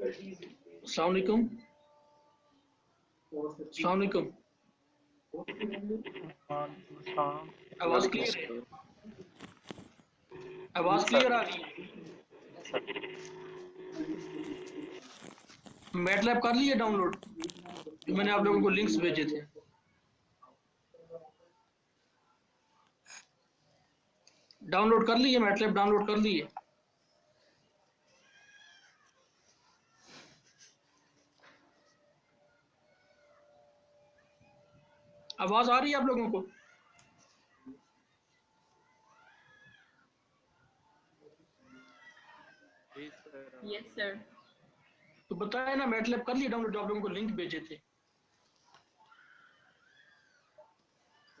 अस्सलाम वालेकुम। अस्सलाम वालेकुम। आवाज क्लियर है? आवाज क्लियर आ रही है? मैटलैब कर लिए डाउनलोड? मैंने आप लोगों को लिंक्स भेजे थे। डाउनलोड कर लिए? मैटलैब डाउनलोड कर लिए? आवाज आ रही है आप लोगों को? Yes sir. तो बताया ना, मैटलैब कर लिए डाउनलोड, आप लोगों को लिंक भेजे थे।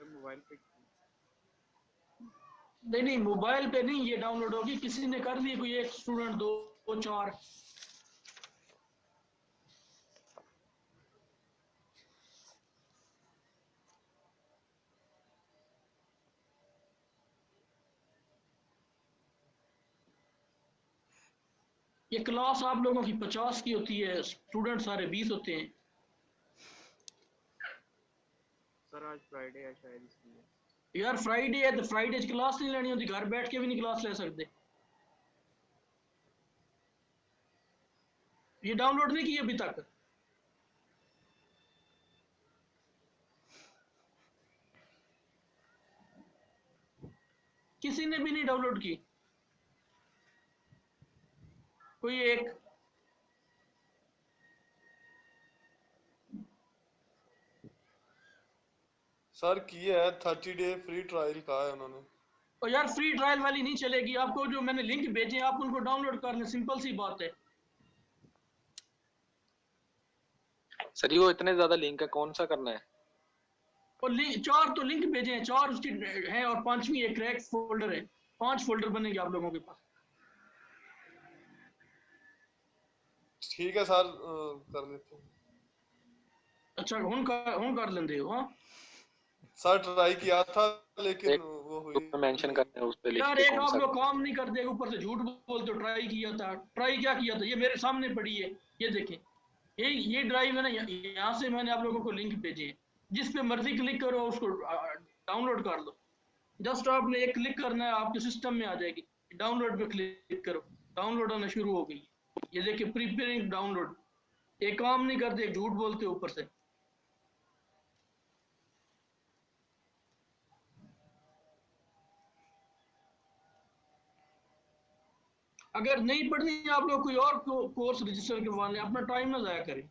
मोबाइल पे नहीं, मोबाइल पे नहीं, ये डाउनलोड होगी। किसी ने कर ली, कोई एक स्टूडेंट, दो चार। ये क्लास आप लोगों की 50 की होती है, स्टूडेंट सारे 20 होते हैं। सर आज फ्राइडे है शायद इसलिए। यार फ्राइडे है तो फ्राइडे क्लास नहीं लेनी होती, घर बैठ के भी नहीं क्लास ले सकते। ये डाउनलोड नहीं की अभी तक? किसी ने भी नहीं डाउनलोड की? कोई एक? सर किए है 30 डे फ्री ट्रायल कहा है उन्होंने। और यार फ्री ट्रायल वाली नहीं चलेगी, आपको जो मैंने लिंक भेजे आप उनको डाउनलोड कर लें, सिंपल सी बात है। सर वो इतने ज्यादा लिंक है, कौन सा करना है? और चार तो लिंक भेजे हैं, चार उसकी है, और पांचवी एक क्रैक फोल्डर है। 5 फोल्डर बनेंगे आप लोगों के पास। ठीक है सर, कर लेते हैं। अच्छा, हुन कर लेंदे हो? हाँ सर ट्राई किया था लेकिन वो हुई मेंशन करते हैं उस पे लिख यार, के एक कौन आप सा। लोग काम नहीं करते, ऊपर से झूठ बोलते हो। ट्राई किया था? ट्राई क्या किया था? ये मेरे सामने पड़ी है, ये देखें। ये ड्राइव है ना, यहाँ से मैंने आप लोगों को लिंक भेजे हैं। जिस पे मर्जी क्लिक करो, उसको डाउनलोड कर लो। जस्ट आपने एक क्लिक करना है, आपके सिस्टम में आ जाएगी। डाउनलोड पे क्लिक करो, डाउनलोड होना शुरू हो गई। ये देखिए, प्रीपेयरिंग डाउनलोड। एक काम नहीं करते, एक झूठ बोलते हो ऊपर से। अगर नहीं पढ़नी है आप लोग, कोई और कोर्स रजिस्टर करवा लें, अपना टाइम ना जाया करें।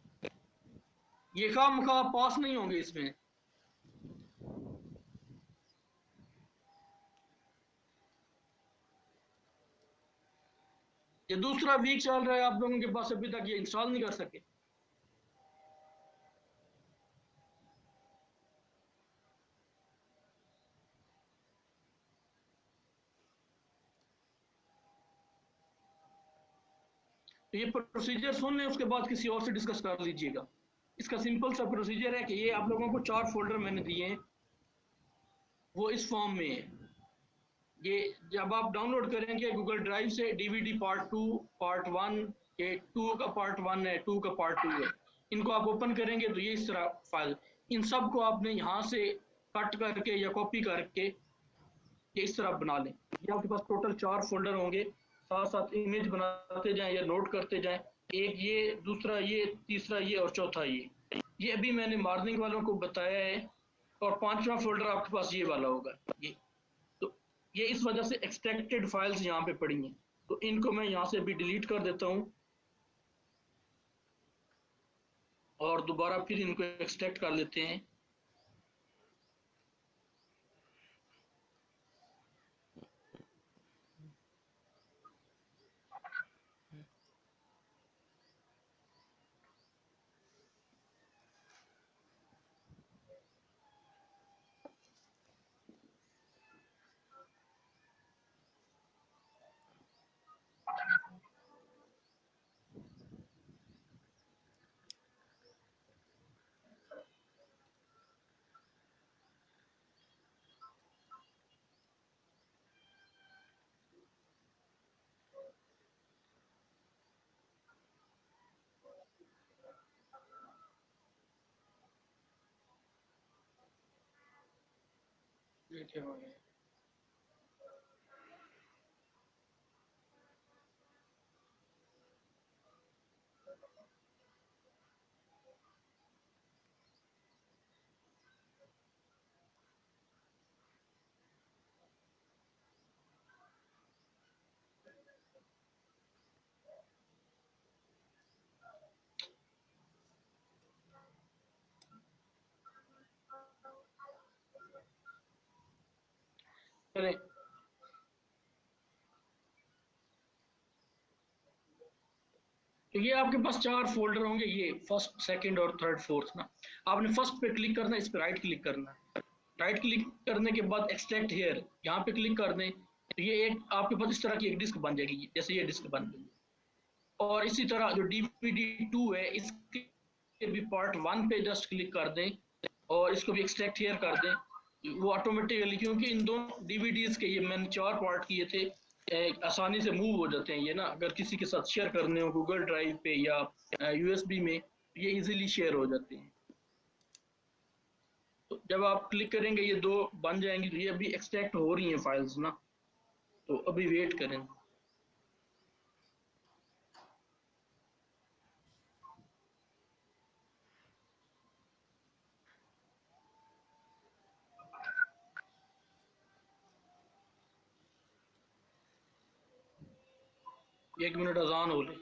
ये खामखा पास नहीं होंगे इसमें। ये दूसरा वीक चल रहा है आप लोगों के पास, अभी तक ये इंस्टॉल नहीं कर सके। तो ये प्रोसीजर सुन लें, उसके बाद किसी और से डिस्कस कर लीजिएगा। इसका सिंपल सा प्रोसीजर है कि ये आप लोगों को 4 फोल्डर मैंने दिए हैं, वो इस फॉर्म में है। ये जब आप डाउनलोड करेंगे गूगल ड्राइव से, डीवीडी पार्ट 2, पार्ट 1, ये 2 का पार्ट 1 है, 2 का पार्ट 2 है। इनको आप ओपन करेंगे तो ये इस तरह फाइल, इन सब को आपने यहाँ से कट करके या कॉपी करके ये इस तरह बना लें। ये आपके पास टोटल 4 फोल्डर होंगे। साथ साथ इमेज बनाते जाएं या नोट करते जाएं। एक ये, दूसरा ये, तीसरा ये, और चौथा ये अभी मैंने मॉर्निंग वालों को बताया है। और 5वां फोल्डर आपके पास ये वाला होगा। तो ये इस वजह से एक्सट्रैक्टेड फाइल्स यहाँ पे पड़ी हैं, तो इनको मैं यहाँ से अभी डिलीट कर देता हूँ और दोबारा फिर इनको एक्सट्रैक्ट कर लेते हैं। ये क्या हो गया? चले, तो ये आपके पास 4 फोल्डर होंगे, ये फर्स्ट, सेकंड और थर्ड, फोर्थ ना। आपने फर्स्ट पे क्लिक करना है, इस पे राइट क्लिक करना है। राइट क्लिक करने के बाद एक्सट्रैक्ट हेयर यहाँ पे क्लिक कर दें, तो ये एक आपके पास इस तरह की एक डिस्क बन जाएगी, जैसे ये डिस्क बन गई। और इसी तरह जो DVD2 है, इसके भी पार्ट 1 पे जस्ट क्लिक कर दें और इसको भी एक्सट्रैक्ट हेयर कर दें, वो ऑटोमेटिकली, क्योंकि इन दोनों DVDs के ये मैंने 4 पार्ट किए थे, आसानी से मूव हो जाते हैं ये ना। अगर किसी के साथ शेयर करने हो गूगल ड्राइव पे या USB में, ये इजीली शेयर हो जाते हैं। तो जब आप क्लिक करेंगे ये 2 बन जाएंगी। तो ये अभी एक्सट्रैक्ट हो रही हैं फाइल्स ना, तो अभी वेट करें। एक मिनट अजान हो ले।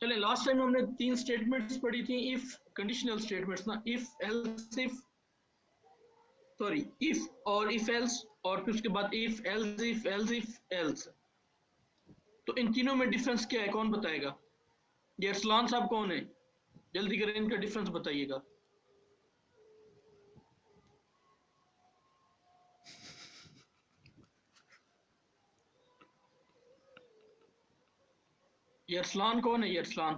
चले, लास्ट टाइम हमने 3 स्टेटमेंट्स पढ़ी थी, इफ कंडीशनल स्टेटमेंट्स ना, if else if, sorry, if और इफ एल्स, और फिर उसके बाद if else if else if else. तो इन तीनों में डिफरेंस क्या है, कौन बताएगा? ये अरसलान साहब कौन है, जल्दी करें, इनका डिफरेंस बताइएगा। ये अरसलान कौन है, ये अरसलान?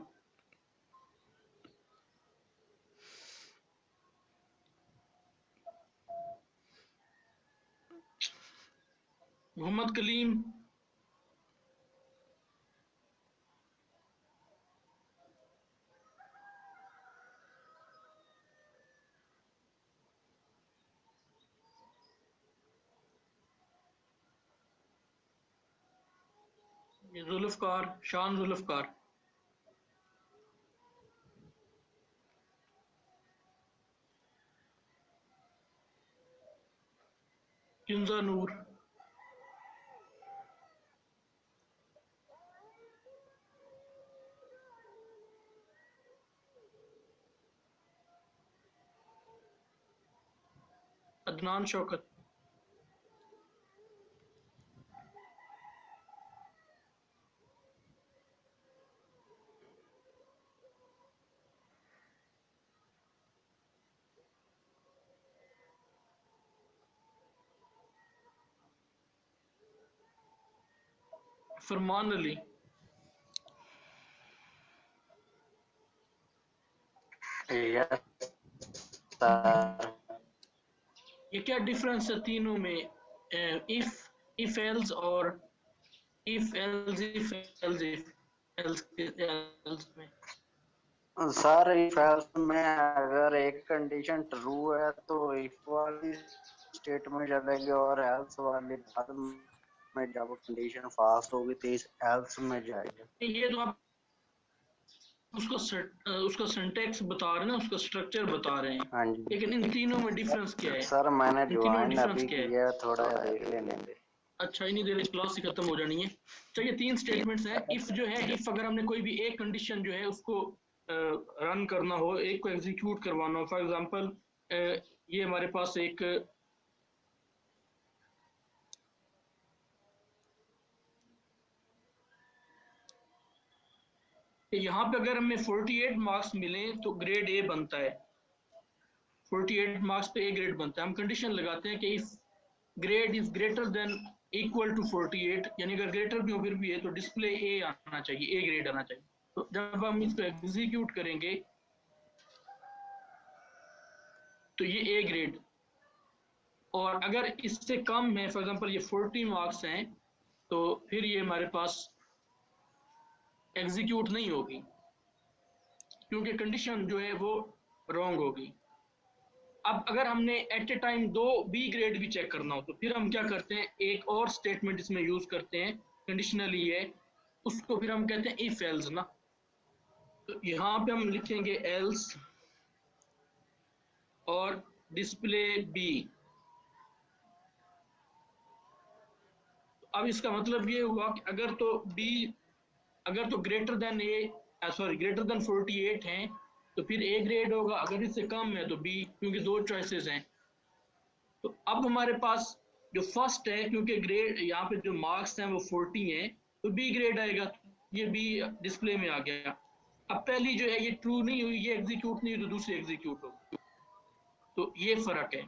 मोहम्मद कलीम? ये जुल्फकार, शान जुल्फकार? युंजा नूर, अदनान शौकत, फरमान अली, ये क्या डिफरेंस है तीनों में? इफ एल्स और इफ एल्स में। सर इफ एल्स में अगर एक कंडीशन ट्रू है तो इफ वाली स्टेटमेंट चलेगी और एल्स वाली बाद में जब कंडीशन फास्ट होगी तो इस एल्स में जाएगी। ये तो आप उसका सिंटैक्स बता रहे हैं ना, उसका स्ट्रक्चर बता रहे हैं। हाँ जी। लेकिन इन तीनों में डिफरेंस क्या है? सर मैंने इन तीनों में ज्वाइन डिफरेंस अभी क्या है? किया, थोड़ा देख लेने दे। अच्छा, इन्हीं देर क्लास ही खत्म हो जानी है। चलिए, तीन स्टेटमेंट्स हैं। इफ जो है, इफ अगर हमने कोई भी एक कंडीशन जो है उसको रन करना हो, एक को एग्जीक्यूट करवाना हो, फॉर एग्जांपल ये हमारे पास एक यहाँ पे अगर हमें 48 मार्क्स मिले तो ग्रेड ए बनता है। 48 मार्क्स पे ए ग्रेड बनता है। हम कंडीशन लगाते हैं कि if grade is greater than equal to 48, यानी अगर ग्रेटर भी हो फिर भी है तो डिस्प्ले ए आना चाहिए, ए ग्रेड आना चाहिए। तो जब हम इसको एग्जीक्यूट करेंगे तो ये ए ग्रेड, और अगर इससे कम है, फॉर एग्जांपल ये 40 मार्क्स हैं, तो फिर ये हमारे पास एग्जीक्यूट नहीं होगी, क्योंकि कंडीशन जो है वो रॉन्ग होगी। अब अगर हमने at a time 2 B grade भी चेक करना हो तो फिर हम क्या करते हैं, एक और स्टेटमेंट इसमें यूज करते हैं, कंडीशनली है, उसको फिर हम कहते हैं इफ एल्स ना। तो यहाँ पे हम लिखेंगे एल्स और डिस्प्ले बी। अब इसका मतलब ये हुआ कि अगर तो बी, अगर तो ग्रेटर देन ग्रेटर देन 48 हैं तो फिर ए ग्रेड होगा, अगर इससे कम है तो बी, क्योंकि दो चॉइसेस हैं। तो अब हमारे पास जो फर्स्ट है, क्योंकि ग्रेड यहाँ पे जो मार्क्स हैं वो 40 हैं, तो बी ग्रेड आएगा, ये बी डिस्प्ले में आ गया। अब पहली जो है ये ट्रू नहीं हुई, ये एग्जीक्यूट नहीं हुई, तो दूसरी एग्जीक्यूट होगी। तो ये फर्क है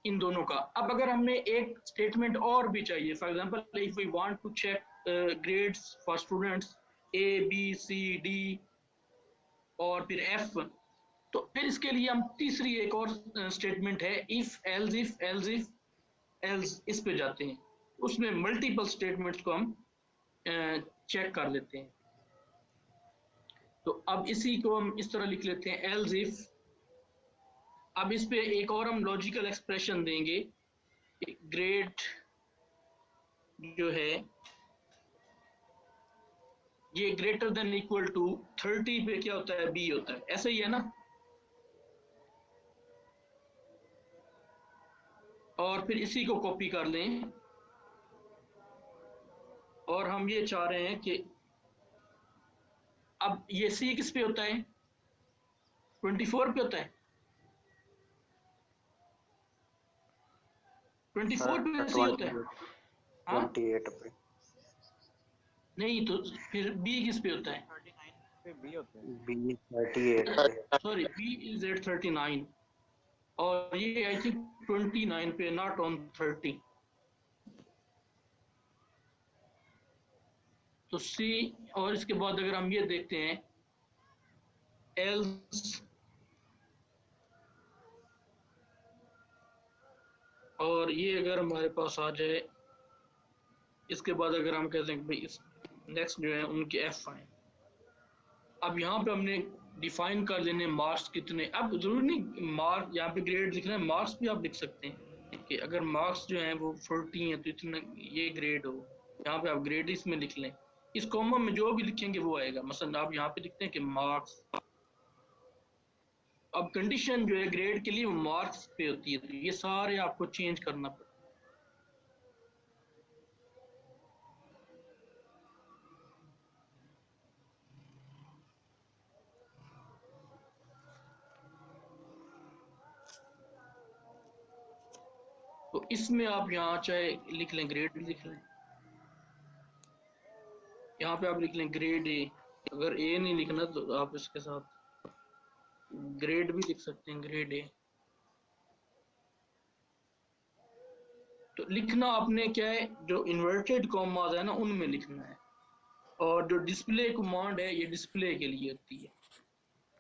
इन दोनों का। अब अगर हमें एक स्टेटमेंट और भी चाहिए, for example if we want to check grades for students A B C D और फिर एफ, तो फिर इसके लिए हम तीसरी एक और स्टेटमेंट है इफ एल्स, इस पे जाते हैं। उसमें मल्टीपल स्टेटमेंट्स को हम चेक कर लेते हैं। तो अब इसी को हम इस तरह लिख लेते हैं एल्स इफ। अब इस पे एक और हम लॉजिकल एक्सप्रेशन देंगे, ग्रेड जो है ये ग्रेटर देन इक्वल टू 30 पे क्या होता है, बी होता है, ऐसा ही है ना। और फिर इसी को कॉपी कर लें, और हम ये चाह रहे हैं कि अब ये सी किस पे होता है, 24 पे होता है, 24 पे सी होता है। हाँ 28 पे नहीं, तो फिर बी किस पे होता है, 39 पे बी होते हैं। बी 38 पे। सॉरी, बी इज एट 39 और ये आई थिंक 29 पे, नॉट ऑन 30। तो सी, और इसके बाद अगर हम ये देखते हैं एल्स, और ये अगर हमारे पास आ जाए, इसके बाद अगर हम कहते हैं कि भाई इस नेक्स्ट जो है उनके एफ आए। अब यहाँ पे हमने डिफाइन कर लेने मार्क्स कितने। अब जरूरी नहीं मार्क यहाँ पे ग्रेड लिखना है, मार्क्स भी आप लिख सकते हैं कि अगर मार्क्स जो हैं वो 40 हैं तो इतना ये ग्रेड हो। यहाँ पे आप ग्रेड इसमें लिख लें, इस कॉमन में जो भी लिखेंगे वो आएगा। मसलन आप यहाँ पे लिखते हैं कि मार्क्स। अब कंडीशन जो है ग्रेड के लिए वो मार्क्स पे होती है, तो ये सारे आपको चेंज करना पड़ेगा। तो इसमें आप यहाँ चाहे लिख लें ग्रेड लिख लें, यहाँ पे आप लिख लें ग्रेड ए। अगर ए नहीं लिखना तो आप इसके साथ ग्रेड भी लिख सकते हैं, ग्रेड ए। तो लिखना आपने क्या है, जो इन्वर्टेड कॉमास है ना उनमें लिखना है, और जो डिस्प्ले कमांड है ये डिस्प्ले के लिए होती है,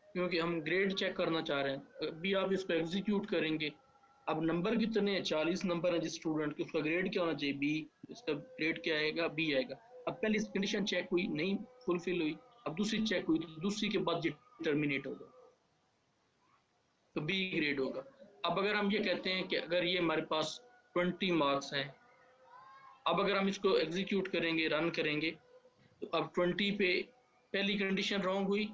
क्योंकि हम ग्रेड चेक करना चाह रहे हैं। अभी आप इसको एग्जीक्यूट करेंगे, अब नंबर कितने हैं, 40 नंबर है जिस स्टूडेंट के, उसका ग्रेड क्या होना चाहिए, बी। इसका ग्रेड क्या आएगा, बी आएगा। अब पहली कंडीशन चेक हुई, नहीं फुलफिल हुई, अब दूसरी चेक हुई, तो दूसरी के बाद ये टर्मिनेट होगा, तो बी ग्रेड होगा। अब अगर हम ये कहते हैं कि अगर ये हमारे पास 20 मार्क्स हैं, अब अगर हम इसको एग्जीक्यूट करेंगे, रन करेंगे, तो अब 20 पे पहली कंडीशन रॉन्ग हुई,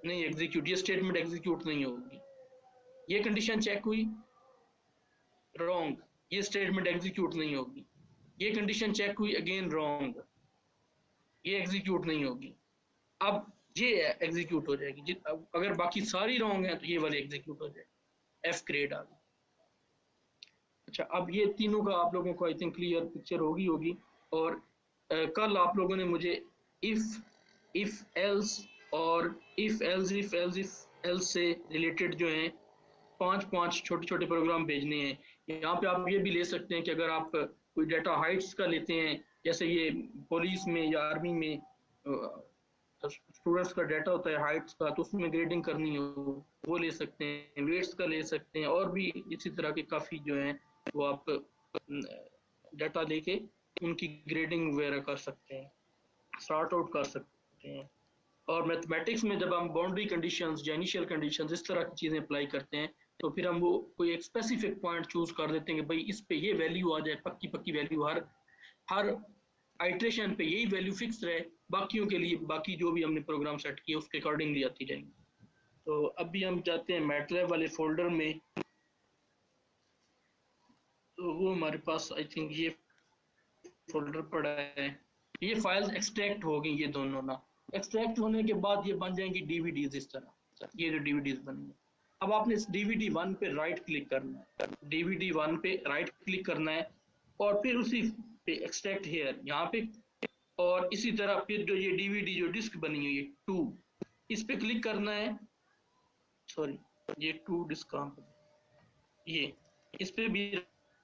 नहीं एग्जीक्यूट, ये स्टेटमेंट एग्जीक्यूट नहीं होगी। ये कंडीशन चेक हुई, रॉन्ग, ये स्टेटमेंट एग्जीक्यूट नहीं होगी। ये कंडीशन चेक हुई, अगेन रॉन्ग, ये एग्जीक्यूट नहीं होगी। अब ये एग्जीक्यूट हो जाएगी। अगर बाकी सारी रॉन्ग है तो ये वाली एग्जीक्यूट हो जाएगी, एफ ग्रेड आ गई। अच्छा, अब ये तीनों का आप लोगों को आई थिंक क्लियर पिक्चर होगी। और कल आप लोगों ने मुझे इफ एल्स और इफ एल्स से रिलेटेड जो हैं 5 छोटे छोटे प्रोग्राम भेजने हैं। यहाँ पे आप ये भी ले सकते हैं कि अगर आप कोई डाटा हाइट्स का लेते हैं, जैसे ये पुलिस में या आर्मी में स्टूडेंट्स का डाटा होता है हाइट्स का, तो उसमें ग्रेडिंग करनी हो वो ले सकते हैं, वेट्स का ले सकते हैं, और भी इसी तरह के काफ़ी जो हैं वो आप डाटा लेके उनकी ग्रेडिंग वगैरह कर सकते हैं, सॉर्ट आउट कर सकते हैं। और मैथमेटिक्स में जब हम बाउंड्री कंडीशंस या इनिशियल कंडीशंस इस तरह की चीज़ें अप्लाई करते हैं, तो फिर हम वो कोई एक स्पेसिफिक पॉइंट चूज कर देते हैं कि भाई इस पे ये वैल्यू आ जाए, पक्की पक्की वैल्यू, हर आइट्रेशन पे यही वैल्यू फिक्स रहे, बाकियों के लिए बाकी जो भी हमने प्रोग्राम सेट किए उसके अकॉर्डिंगली आती जाएंगी। तो अभी हम जाते हैं मैटलैब वाले फोल्डर में। तो वो हमारे पास आई थिंक ये फोल्डर पड़ा है, ये फाइल्स एक्सट्रैक्ट हो गई, ये दोनों ना एक्सट्रैक्ट होने के बाद ये बन जाएंगी डीवीडीज इस तरह, ये जो डीवीडीज बनी है। अब आपने इस डीवीडी 1 पे राइट क्लिक करना है, डीवीडी 1 पे राइट क्लिक करना है, और फिर उसी पे एक्सट्रैक्ट हेयर यहाँ पे, और इसी तरह फिर जो ये डीवीडी जो डिस्क बनी हुई है 2, इस पे क्लिक करना है, सॉरी ये 2 डिस्क कहाँ पे, ये इस पे भी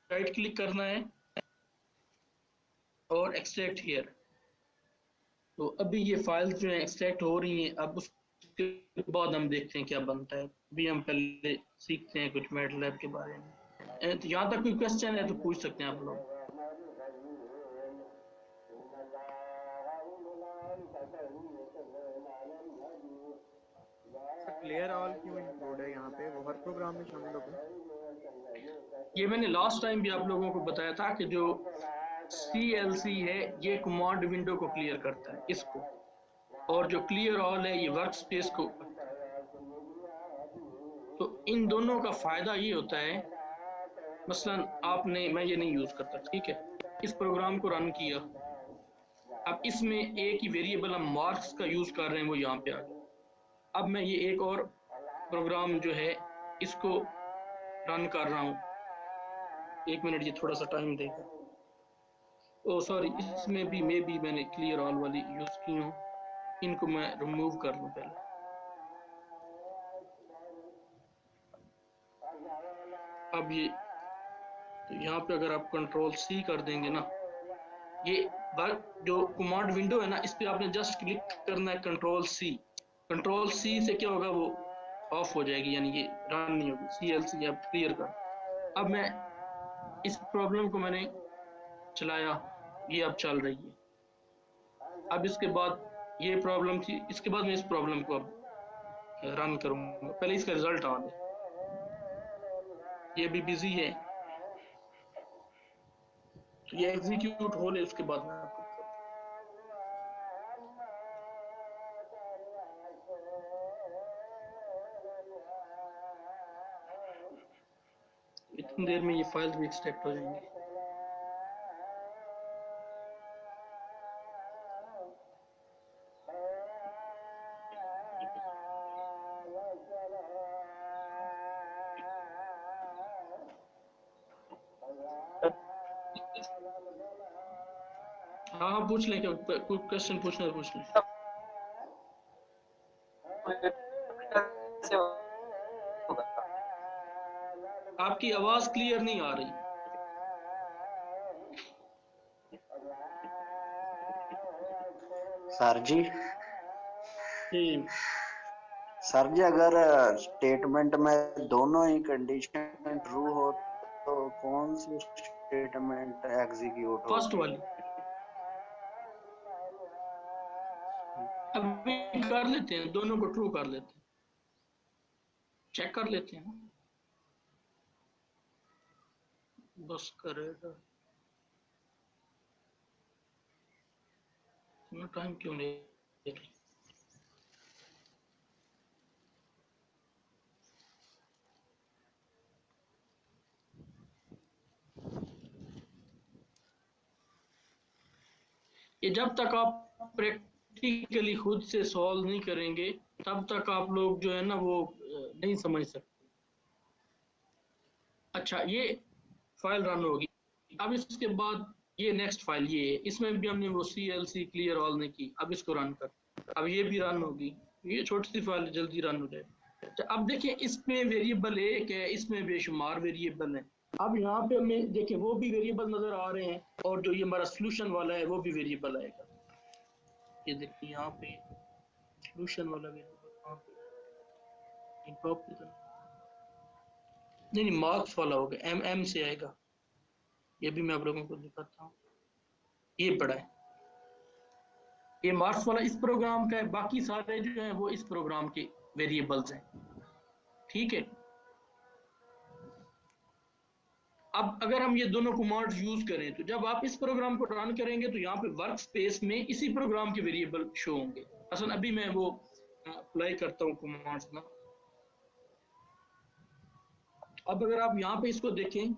राइट क्लिक करना है और एक्सट्रैक्ट हियर। तो अभी ये फाइल्स जो है एक्सट्रैक्ट हो रही हैं, अब उसके बाद हम देखते हैं क्या बनता है। अभी हम पहले सीखते हैं कुछ मैटलैब के बारे में। तो यहाँ तक कोई क्वेश्चन है तो पूछ सकते हैं आप लोग। क्लियर ऑल क्यों इंक्लूड है यहाँ पे, वो हर प्रोग्राम में शामिल होगा? ये मैंने लास्ट टाइम भी आप लोगों को बताया था कि जो CLC है ये कमांड विंडो को क्लियर करता है इसको, और जो क्लियर ऑल है ये वर्क स्पेस को। तो इन दोनों का फायदा ये होता है, मसलन आपने, मैं ये नहीं यूज करता, ठीक है, इस प्रोग्राम को रन किया, अब इसमें एक ही वेरिएबल हम मार्क्स का यूज कर रहे हैं, वो यहाँ पे आ गया। अब मैं ये एक और प्रोग्राम जो है इसको रन कर रहा हूँ, 1 मिनट, ये थोड़ा सा टाइम देगा। ओ सॉरी, इसमें भी मैंने क्लियर ऑल वाली यूज की हूँ, इनको मैं रिमूव कर लूँ पहले। अब ये तो यहाँ पे अगर आप कंट्रोल-C कर देंगे ना, ये जो कमांड विंडो है ना, इस पे आपने जस्ट क्लिक करना है, कंट्रोल-C से क्या होगा, वो ऑफ हो जाएगी, यानी ये रन नहीं होगी। CLC अब क्लियर कर। अब मैं इस प्रॉब्लम को मैंने चलाया, ये अब चल रही है। अब इसके बाद ये प्रॉब्लम थी, इसके बाद मैं इस प्रॉब्लम को अब रन करूंगा, पहले इसका रिजल्ट आ जाए। ये भी बिजी है, तो ये एग्जीक्यूट हो ले, उसके बाद मैं आपको इतनी देर में ये फाइल्स भी एक्सट्रैक्ट हो जाएंगे। हाँ हाँ पूछ लें, क्या कोई क्वेश्चन पूछना है पूछ लें। आपकी आवाज क्लियर नहीं आ रही। सर जी अगर स्टेटमेंट में दोनों ही कंडीशन ट्रू हो तो कौन सी स्टेटमेंट एग्जीक्यूट हो? फर्स्ट वाली। अभी कर लेते हैं, दोनों को ट्रू कर लेते हैं, चेक कर लेते हैं। बस करेगा टाइम क्यों ले रही? ये जब तक आप प्रैक्टिकली खुद से सॉल्व नहीं करेंगे तब तक आप लोग जो है ना वो नहीं समझ सकते। अच्छा, ये फाइल रन होगी। अब इसके बाद ये नेक्स्ट फाइल ये है, इसमें भी हमने वो CLC क्लियर ऑल ने की। अब इसको रन कर, अब ये भी रन होगी। ये छोटी सी फाइल जल्दी रन हो जाए। अच्छा, अब देखिए इसमें वेरिएबल एक है, इसमें बेशुमार वेरिएबल है। अब यहाँ पे हमें देखिए वो भी वेरिएबल नजर आ रहे हैं और जो ये हमारा सोल्यूशन वाला है वो भी वेरिएबल आएगा। ये देखिए यहाँ पे सोल्यूशन वाला वेरिएबल कहाँ पे, टॉप की तरफ नहीं मार्क्स वाला होगा, MM से आएगा। ये भी मैं आप लोगों को दिखाता हूँ, ये पड़ा है, ये मार्क्स वाला इस प्रोग्राम का है। बाकी सारे जो है वो इस प्रोग्राम के वेरिएबल्स हैं। ठीक है, अब अगर हम ये दोनों कमांड्स यूज करें तो जब आप इस प्रोग्राम को रन करेंगे तो यहाँ पे वर्क स्पेस में इसी प्रोग्राम के वेरिएबल शो होंगे। असल अभी मैं वो अप्लाई करता हूँ कमांड्स ना। अब अगर आप यहाँ पे इसको देखें,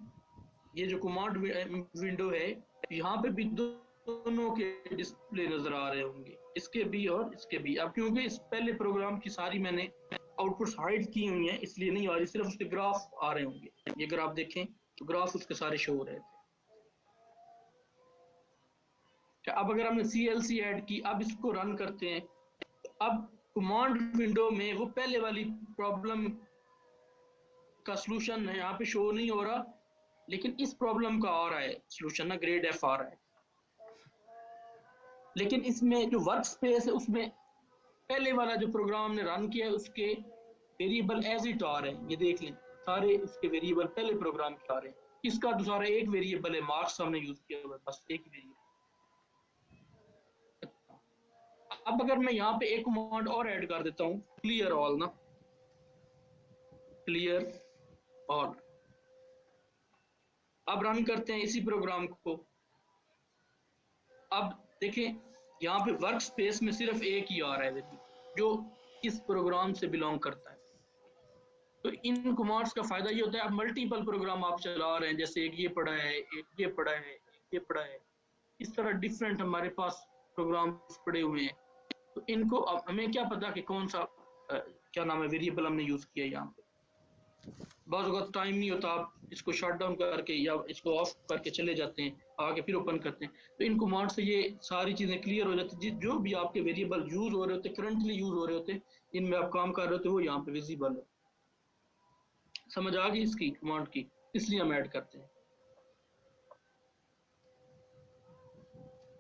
ये जो कमांड विंडो है, यहाँ पे भी दोनों के डिस्प्ले नजर आ रहे होंगे, इसके भी और इसके भी। अब क्योंकि इस पहले प्रोग्राम की सारी मैंने आउटपुट हाइड की हुई है इसलिए नहीं आ रही, सिर्फ उसके ग्राफ आ रहे होंगे। ये अगर आप देखें तो ग्राफ उसके सारे शो हो रहे थे। अब अगर हमने CLC ऐड की, अब इसको रन करते हैं। अब कमांड विंडो में वो पहले वाली प्रॉब्लम का सलूशन है, यहाँ पे शो नहीं हो रहा, लेकिन इस प्रॉब्लम का आ रहा है सलूशन ना, ग्रेड F आ रहा है। लेकिन इसमें जो वर्क स्पेस है उसमें पहले वाला जो प्रोग्राम ने रन किया है उसके वेरिएबल एज इट आ रहे हैं। ये देख लें, सारे उसके वेरिएबल पहले प्रोग्राम के आ रहे हैं। इसका तो सारा एक वेरिएबल है, मार्क्स हमने यूज किया हुआ है, बस एक वेरिएबल। अब अगर मैं यहाँ पे एक कमांड और ऐड कर देता हूँ, क्लियर ऑल ना, क्लियर ऑल। अब रन करते हैं इसी प्रोग्राम को। अब देखें यहाँ पे वर्क स्पेस में सिर्फ एक ही आ रहा है जो इस प्रोग्राम से बिलोंग करता है। तो इन कमांड्स का फायदा ये होता है, अब मल्टीपल प्रोग्राम आप चला रहे हैं, जैसे एक ये पड़ा है, एक ये पड़ा है, एक ये पड़ा है, इस तरह डिफरेंट हमारे पास प्रोग्राम्स पड़े हुए हैं। तो इनको अब हमें क्या पता कि कौन सा क्या नाम है वेरिएबल हमने यूज किया। यहाँ पे बहुत वक्त टाइम नहीं होता, आप इसको शट डाउन करके या इसको ऑफ करके चले जाते हैं, आगे फिर ओपन करते हैं। तो इन कमांड से ये सारी चीजें क्लियर हो जाती है। जो भी आपके वेरिएबल यूज हो रहे होते, करंटली यूज हो रहे होते, इनमें आप काम कर रहे होते, वो यहाँ पे विजिबल है। समझ आ गई इसकी कमांड की, इसलिए हम ऐड करते हैं।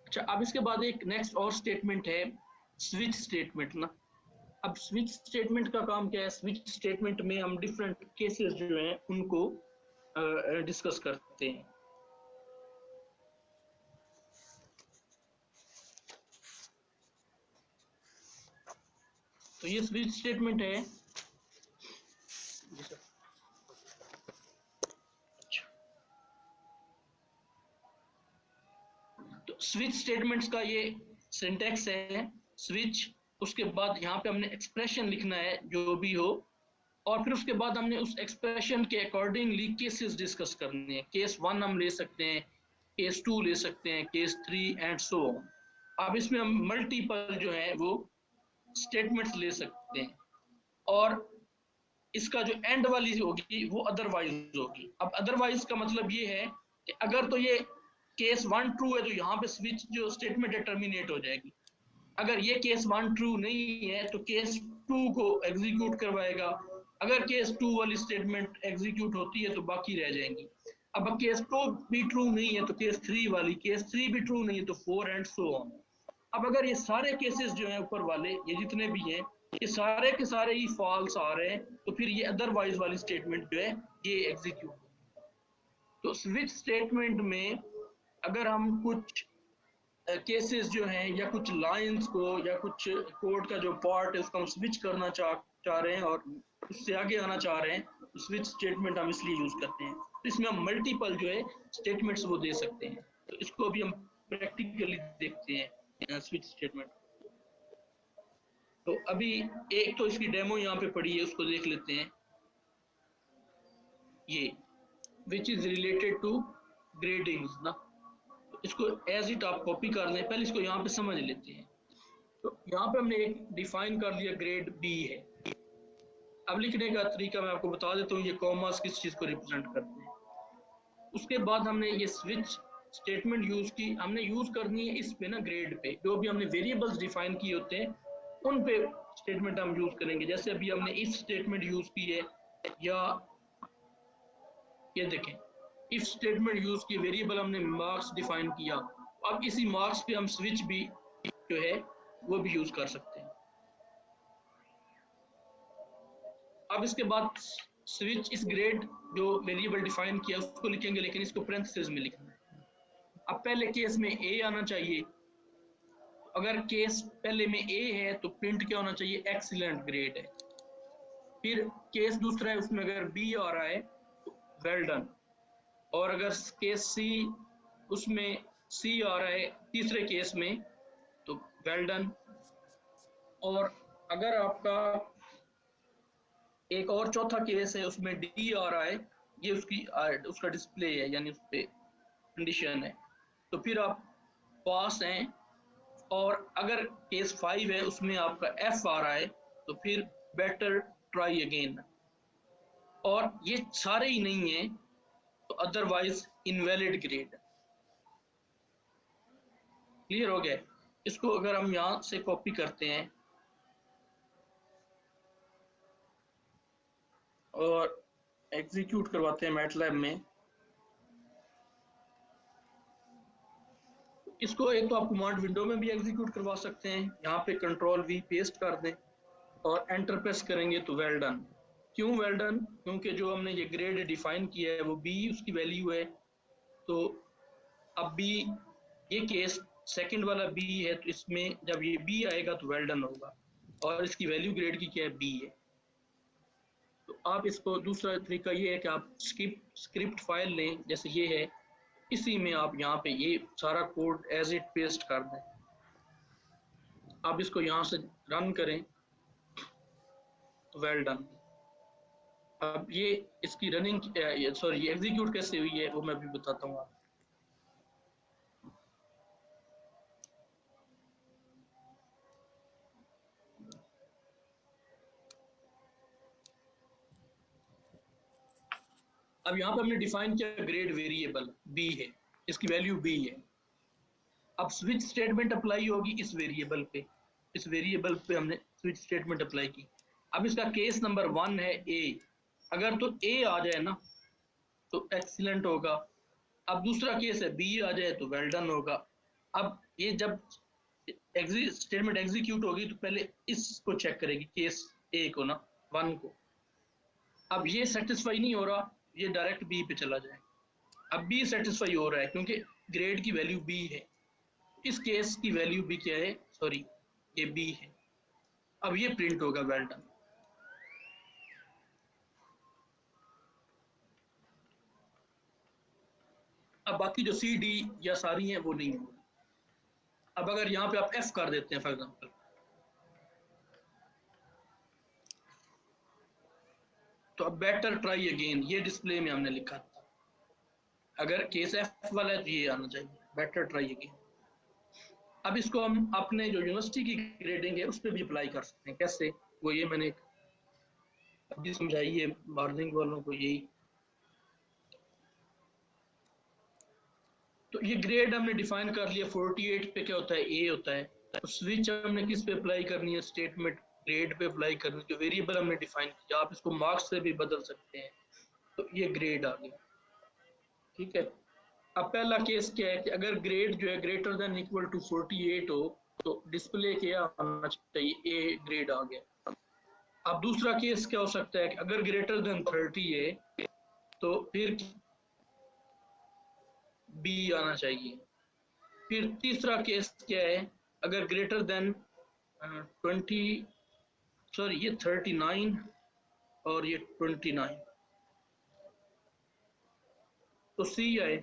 अच्छा, अब इसके बाद एक नेक्स्ट और स्टेटमेंट है स्विच स्टेटमेंट ना। अब स्विच स्टेटमेंट का काम क्या है? स्विच स्टेटमेंट में हम डिफरेंट केसेस जो हैं उनको डिस्कस करते हैं। तो ये स्विच स्टेटमेंट है। तो स्विच स्टेटमेंट्स का ये सिंटैक्स है, स्विच, उसके बाद यहाँ पे हमने एक्सप्रेशन लिखना है जो भी हो, और फिर उसके बाद हमने उस एक्सप्रेशन के अकॉर्डिंगली केसेस डिस्कस करने हैं। केस 1 हम ले सकते हैं, केस 2 ले सकते हैं, केस 3 एंड सो ऑन। अब इसमें हम मल्टीपल जो है वो स्टेटमेंट्स ले सकते हैं, और इसका जो एंड वाली होगी वो अदरवाइज होगी। अब अदरवाइज का मतलब ये है कि अगर तो ये केस 1 ट्रू है तो यहाँ पे स्विच जो स्टेटमेंट है टर्मिनेट हो जाएगी। अगर ये केस 1 ट्रू नहीं है तो केस 2 को एग्जीक्यूट करवाएगा। अगर केस 2 वाली स्टेटमेंट एग्जीक्यूट होती है तो बाकी रह जाएंगी। अब केस 2 भी ट्रू नहीं है तो केस 3 वाली, केस 3 भी ट्रू नहीं है तो 4 एंड सो ऑन। अब अगर ये सारे केसेस जो हैं ऊपर वाले, ये जितने भी हैं, ये सारे के सारे ही फॉल्स आ रहे हैं तो फिर ये अदरवाइज वाली स्टेटमेंट जो है ये एग्जीक्यूट। तो स्विच स्टेटमेंट में अगर हम कुछ केसेस जो हैं या कुछ लाइंस को या कुछ कोड का जो पार्ट है उसको हम स्विच करना चाह रहे हैं और उससे आगे आना चाह रहे हैं तो स्विच स्टेटमेंट हम इसलिए यूज करते हैं। तो इसमें हम मल्टीपल जो है स्टेटमेंट्स वो दे सकते हैं। तो इसको भी हम प्रैक्टिकली देखते हैं स्विच स्टेटमेंट। तो अभी एक तो इसकी डेमो यहाँ पे पड़ी है, उसको देख लेते हैं। ये which is related to gradings ना, तो इसको एज इट आप कॉपी कर लें। पहले इसको यहाँ पे समझ लेते हैं। तो यहाँ पे हमने एक डिफाइन कर लिया ग्रेड बी है। अब लिखने का तरीका मैं आपको बता देता हूँ, ये कॉमास किस चीज को रिप्रेजेंट करते हैं। उसके बाद हमने ये स्विच स्टेटमेंट यूज की, हमने यूज करनी है इस पे ना, ग्रेड पे जो भी हमने वेरिएबल्स डिफाइन किए होते हैं उन पे स्टेटमेंट हम यूज करेंगे। जैसे अभी हमने इफ स्टेटमेंट यूज की है, या ये देखें इफ स्टेटमेंट यूज की, वेरिएबल हमने मार्क्स डिफाइन किया। अब इसी मार्क्स पे हम स्विच भी जो है वो भी यूज कर सकते हैं। अब इसके बाद स्विच इस ग्रेड जो वेरिएबल डिफाइन किया उसको लिखेंगे, लेकिन इसको पैरेंथेसिस में लिखना है। अब पहले केस में ए आना चाहिए। अगर केस पहले में ए है तो प्रिंट क्या होना चाहिए, एक्सीलेंट ग्रेड है। फिर केस दूसरा है, उसमें अगर बी आ रहा है तो वेल डन। और अगर केस सी, उसमें सी आ रहा है तीसरे केस में तो वेल डन। और अगर आपका एक और चौथा केस है उसमें डी आ रहा है, ये उसका डिस्प्ले है यानी उस पे कंडीशन है, तो फिर आप पास हैं। और अगर केस 5 है उसमें आपका एफ आ रहा है तो फिर बेटर ट्राई अगेन। और ये सारे ही नहीं है तो अदरवाइज इनवैलिड ग्रेड। क्लियर हो गया? इसको अगर हम यहाँ से कॉपी करते हैं और एग्जीक्यूट करवाते हैं मैटलैब में, इसको एक तो आप कमांड विंडो में भी एग्जीक्यूट करवा सकते हैं। यहाँ पे कंट्रोल वी पेस्ट कर दें और एंटर प्रेस करेंगे तो वेल डन। क्यों वेल डन? क्योंकि जो हमने ये ग्रेड डिफाइन किया है वो बी उसकी वैल्यू है। तो अब बी, ये केस सेकंड वाला बी है तो इसमें जब ये बी आएगा तो वेल डन होगा। और इसकी वैल्यू ग्रेड की क्या है, बी है। तो आप इसको, दूसरा तरीका ये है कि आप स्क्रिप्ट फाइल लें, जैसे ये है, इसी में आप यहाँ पे ये सारा कोड एज इट पेस्ट कर दें। आप इसको यहाँ से रन करें तो वेल डन। अब ये इसकी रनिंग, सॉरी ये एग्जीक्यूट कैसे हुई है वो मैं भी बताता हूँ आपको। अब यहाँ पे हमने डिफाइन किया ग्रेड वेरिएबल बी है, इसकी वैल्यू बी है। अब स्विच स्टेटमेंट अप्लाई होगी इस वेरिएबल पे, इस वेरिएबल पे हमने स्विच स्टेटमेंट अप्लाई की। अब इसका केस नंबर 1 है ए, अगर तो ए आ जाए ना तो एक्सीलेंट होगा। अब दूसरा केस है बी आ जाए तो वेल डन होगा। अब ये जब स्टेटमेंट एग्जीक्यूट होगी तो पहले इसको चेक करेगी, केस ए को ना, 1 को। अब ये सेटिस्फाई नहीं हो रहा, ये डायरेक्ट बी पे चला जाए। अब बी सेटिस्फाई हो रहा है क्योंकि ग्रेड की वैल्यू बी है। इस केस की वैल्यू भी क्या है, सॉरी ये बी है। अब ये प्रिंट होगा वेल डन। अब बाकी जो सी डी या सारी हैं वो नहीं होगी। अब अगर यहाँ पे आप एफ कर देते हैं फॉर एग्जांपल, तो अब बेटर ट्राई अगेन, ये डिस्प्ले में हमने लिखा था। अगर केस एफ वाला है तो ये आना चाहिए, बेटर ट्राई अगेन। अब इसको हम अपने जो यूनिवर्सिटी की ग्रेडिंग है उस पर भी अप्लाई कर सकते हैं। कैसे, वो ये मैंने अभी समझाई है मॉर्निंग वालों को यही। तो ये ग्रेड हमने डिफाइन कर लिया। 48 पे क्या होता है, ए होता है। तो स्विच हमने किस पे अप्लाई करनी है, स्टेटमेंट ग्रेड पे अप्लाई करनी है। जो वेरिएबल हमने डिफाइन किया, आप इसको मार्क्स से भी बदल सकते हैं। तो ये ग्रेड आ गया, ठीक है। अब पहला केस क्या है कि अगर ग्रेड जो है ग्रेटर देन इक्वल टू 48 हो तो डिस्प्ले क्या आना चाहिए, ए ग्रेड आ गया। अब दूसरा केस क्या हो सकता है कि अगर ग्रेटर देन 30 है तो फिर बी आना चाहिए। फिर तीसरा केस क्या है, अगर ग्रेटर देन 39 और ये 29 तो सी आए,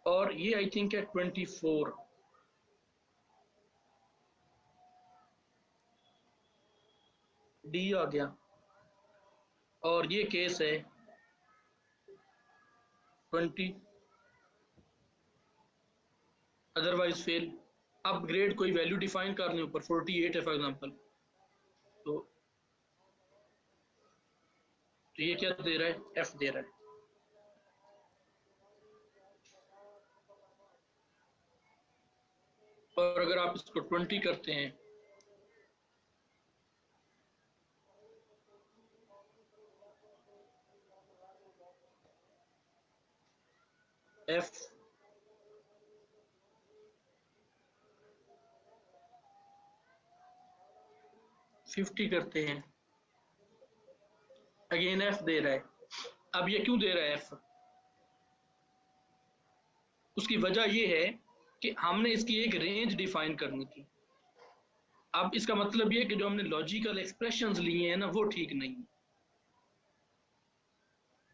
और ये आई थिंक है 24, डी आ गया। और ये केस है 20, अदरवाइज फेल। अब ग्रेड कोई वैल्यू डिफाइन करने ऊपर 48 है फॉर एग्जांपल, तो ये क्या दे रहा है, एफ दे रहा है। और अगर आप इसको 20 करते हैं एफ 50 करते हैं, अगेन एफ दे रहा है। अब ये क्यों दे रहा है एफ, उसकी वजह ये है कि हमने इसकी एक रेंज डिफाइन करनी थी। अब इसका मतलब ये कि जो हमने लॉजिकल एक्सप्रेशंस लिए हैं ना वो ठीक नहीं है,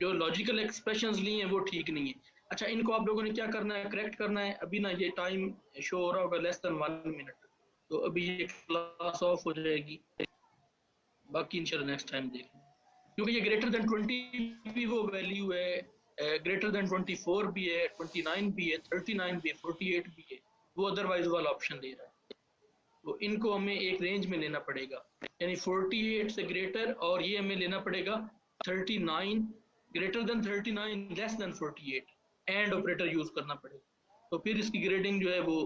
जो लॉजिकल एक्सप्रेशंस लिए हैं वो ठीक नहीं है। अच्छा, इनको आप लोगों ने क्या करना है, करेक्ट करना है। अभी ना ये टाइम शो हो रहा होगा लेस देन 1 मिनट, तो अभी ये क्लास ऑफ हो जाएगी, बाकी इंशाल्लाह नेक्स्ट टाइम देखेंगे। क्योंकि ये ग्रेटर देन 20 भी वो वैल्यू है, ग्रेटर देन 24 भी है, 29 भी है, 39 भी है, 48 भी है, वो अदरवाइज वाला ऑप्शन दे रहा है। तो इनको हमें एक रेंज में लेना पड़ेगा, यानी 48 से ग्रेटर, और ये हमें लेना पड़ेगा 39 greater than 39 less than 48, and operator use करना पड़ेगा। तो फिर इसकी ग्रेडिंग जो है वो,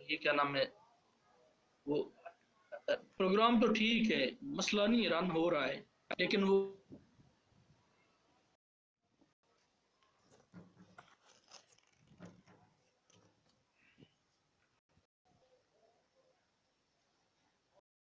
ये क्या नाम है, वो प्रोग्राम तो ठीक है, मसला नहीं, रन हो रहा है, लेकिन वो